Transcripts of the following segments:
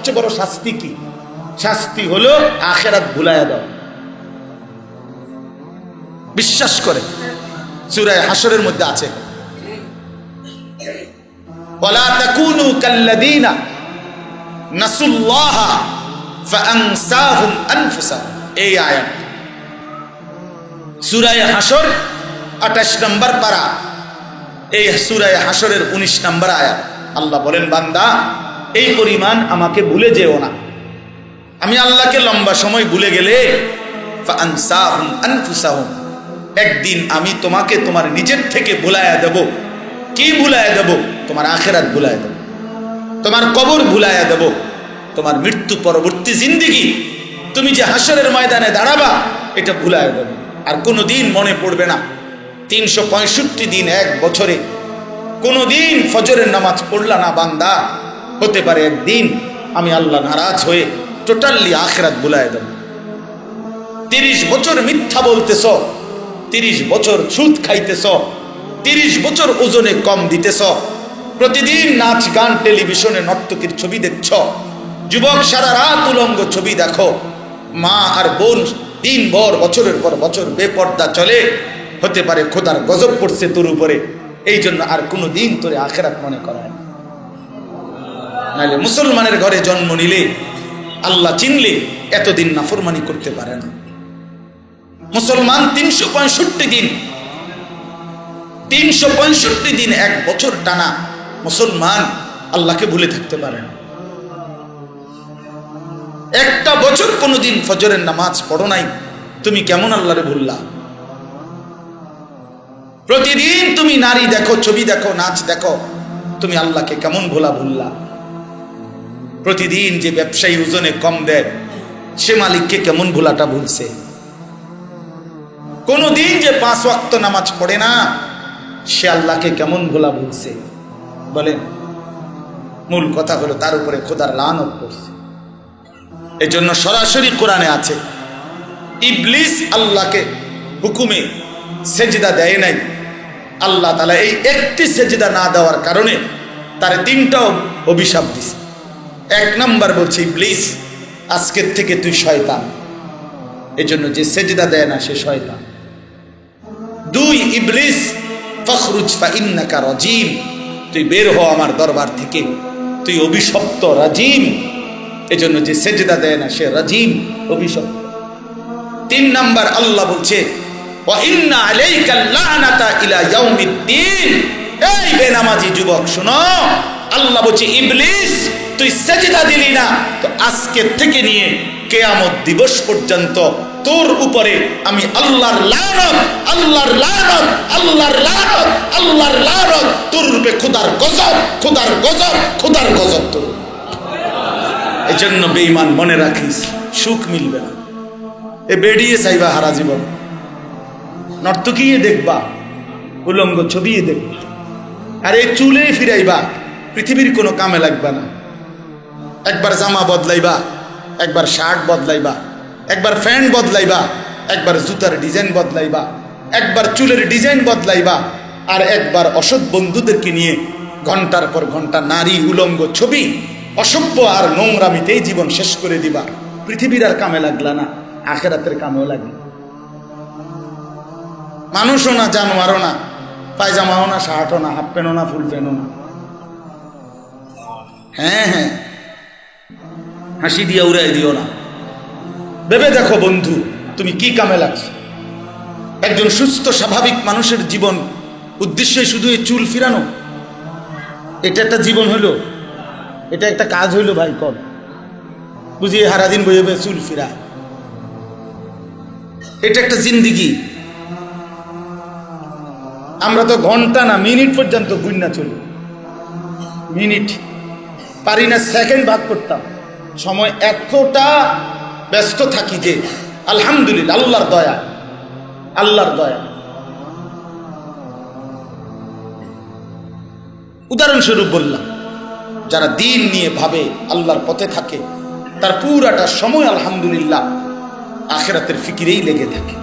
সবচেয়ে বড় শাস্তি কি? শাস্তি হলো আখিরাত ভুলায়া দাও। বিশ্বাস করে সূরা হাশরের মধ্যে আছে, ওয়ালা তাকুনু কাল্লাযীনা নাসুল্লাহা ফাআনসাহুম আনফুসাহুম। এই আয়াত সূরা হাশর 28 নম্বর পারা, এই সূরা হাশরের 19 নম্বর আয়াত। আল্লাহ বলেন, বান্দা এই পরিমাণ আমাকে ভুলে যেও না। আমি আল্লাহকে লম্বা সময় ভুলে গেলে ফাআনসাহুম আনফুসাহুম, একদিন আমি তোমাকে তোমার নিজের থেকে ভুলায়া দেব। কি ভুলায়া দেব? তোমার আখিরাত ভুলায়া দেব, তোমার কবর ভুলায়া দেব, তোমার মৃত্যু পরবর্তী জিন্দেগি, তুমি যে হাশরের ময়দানে দাঁড়াবা এটা ভুলায়া দেব। আর কোনোদিন মনে পড়বে না 365 দিন এক বছরে কোনোদিন ফজরের নামাজ পড়লা না বান্দা, হতে পারে একদিন আমি আল্লাহ নারাজ হয়ে টোটালি আখিরাত ভুলায়া দেব। 30 বছর মিথ্যা বলতেছ, 30 বছর সুদ খাইতেছ, 30 বছর ওজনে কম দিতেছ, প্রতিদিন নাচ গান টেলিভিশনে নর্তকীর ছবি দেখছ, যুবক সারা রাত উলঙ্গ ছবি দেখো, মা আর বোন দিনভর বছরের পর বছর বেপর্দা চলে, হতে পারে খোদার গজব পড়ছে তোর উপরে, এই জন্য আর কোনো দিন তোরে আখিরাত মনে করায় না। নাহলে মুসলমানের ঘরে জন্ম নিলে, আল্লাহ চিনলে এতদিন নাফরমানি করতে পারে না। মুসলমান 365 দিন এক বছর টানা মুসলমান আল্লাহকে ভুলে থাকতে পারে না। একটা বছর কোনোদিন ফজরের নামাজ পড়ো নাই, তুমি কেমন আল্লাহরে ভুললা? প্রতিদিন তুমি নারী দেখো, ছবি দেখো, নাচ দেখো, তুমি আল্লাহকে কেমন ভুললা? প্রতিদিন যে ব্যবসায়ী ওজনে কম দেয় সে মালিককে কেমন ভোলাটা ভুলছে? কোনদিন যে 5 ওয়াক্ত নামাজ পড়ে না সে আল্লাহকে কেমন ভুলছে? বলেন, মূল কথা হলো তার উপরে খোদার লানত পড়ছে। এজন্য সরাসরি কোরআনে আছে, ইবলিস আল্লাহকে হুকুমে সেজদা দেয় নাই। আল্লাহ তাআলা এই একটি সেজদা না দেওয়ার কারণে তার 3টা অভিশাপ দিছে। 1 নাম্বার বলছে, ইবলিস আজকের থেকে তুই শয়তান, এজন্য যে সেজদা দেয় না সে শয়তান। 2, ইবলিস ফখরুজ ফাইন্নাকা রাজিম, তুই বের হ আমার দরবার থেকে, তুই অভিশপ্ত রাজিম, এজন্য যে সেজদা দেয় না সে রাজিম, অভিশপ্ত। 3 নাম্বার আল্লাহ বলছে, ওয়া ইন্না আলাইকা লানাতা ইলা ইয়াউমিদ্দিন। এই বেনামাজি যুবক শোনো, আল্লাহ বলছে ইবলিস তুই সেজদা দিলি না, তো আজকে থেকে নিয়ে কিয়ামত দিবস পর্যন্ত তোর উপরে আমি আল্লাহর লানত, আল্লাহর লানত, আল্লাহর লানত, আল্লাহর লানত, তোর রূপে খোদার গজব, খোদার গজব, খোদার গজব তোর। এজন্য বেঈমান মনে রাখিস, সুখ মিলবে না। এ বেড়িয়ে চাইবা হারা জীবন, নর্তকীয়ে দেখবা, উলঙ্গ ছবিয়ে দেখবা, আর এই চুলে ফিরাইবা, পৃথিবীর কোনো কামে লাগবে না। একবার জামা বদলাইবা, একবার শার্ট বদলাইবা, একবার প্যান্ট বদলাইবা, একবার জুতার ডিজাইন বদলাইবা, একবার চুলের ডিজাইন বদলাইবা, আর একবার অসৎ বন্ধুদেরকে নিয়ে ঘন্টার পর ঘন্টা নারী উলঙ্গ ছবি, অসভ্য আর নোংরামিতেই জীবন শেষ করে দিবা। পৃথিবীর আর কামে লাগলা না, আখিরাতের কামেও লাগবে। মানুষও না, জানোয়ারও না, পায়জামাও না, শার্টও না, হাফ প্যান্টও না, ফুল প্যান্টও না। হ্যাঁ হ্যাঁ, হাসি দিয়ে উড়াই দিও না। ভেবে দেখো বন্ধু, তুমি কি কামে লাগছো? একজন সুস্থ স্বাভাবিক মানুষের জীবন উদ্দেশ্য শুধু এই চুল ফিরানো? এটা একটা জীবন হইলো? এটা একটা কাজ হইলো? ভাই কর বুঝিয়ে সারাদিন বইয়ে বইয়ে চুল ফিরা, এটা একটা জিন্দিগি? আমরা তো ঘন্টা না, মিনিট পর্যন্ত গুণনা চলি। মিনিট পারি না, সেকেন্ড ভাগ করতাম। সময় এতটা ব্যস্ত থাকি যে আলহামদুলিল্লাহ, আল্লাহর দয়া, আল্লাহর দয়া। উদাহরণস্বরূপ বললাম, যারা দিন নিয়ে ভাবে, আল্লাহর পথে থাকে, তার পুরাটা সময় আলহামদুলিল্লাহ আখিরাতের ফিকিরেই লেগে থাকে।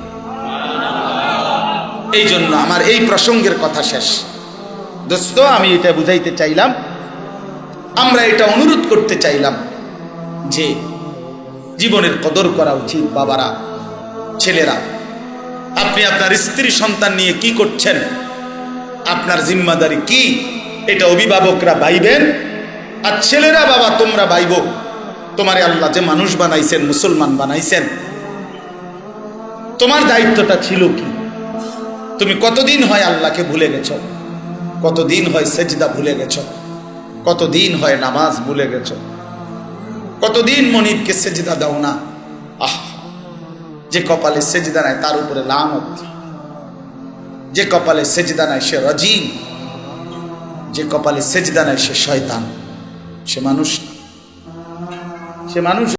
এই জন্য আমার এই প্রসঙ্গের কথা শেষ। দোস্ত, আমি এটা বুঝাইতে চাইলাম, আমরা এটা অনুরোধ করতে চাইলাম, যে জীবনের কদর করা উচিত। বাবারা, ছেলেরা, আপনি আপনার স্ত্রী সন্তান নিয়ে কি করছেন, আপনার জিম্মাদারি কি, এটা অভিভাবকরা ভাইবেন। আর ছেলেরা, বাবা তোমরা ভাইব, তোমারে আল্লাহ যে মানুষ বানাইছেন, মুসলমান বানাইছেন, তোমার দায়িত্বটা ছিল কি? তুমি কতদিন হয় আল্লাহকে ভুলে গেছো? কতদিন হয় সেজদা ভুলে গেছো? কতদিন হয় নামাজ ভুলে গেছো? কতদিন মনিবকে সেজদা দাও না? আহ, যে কপালে সেজদা নাই তার উপরে লানত, যে কপালে সেজদা নাই সে রাজিম, যে কপালে সেজদা নাই সে শয়তান। সে মানুষ, সে মানুষ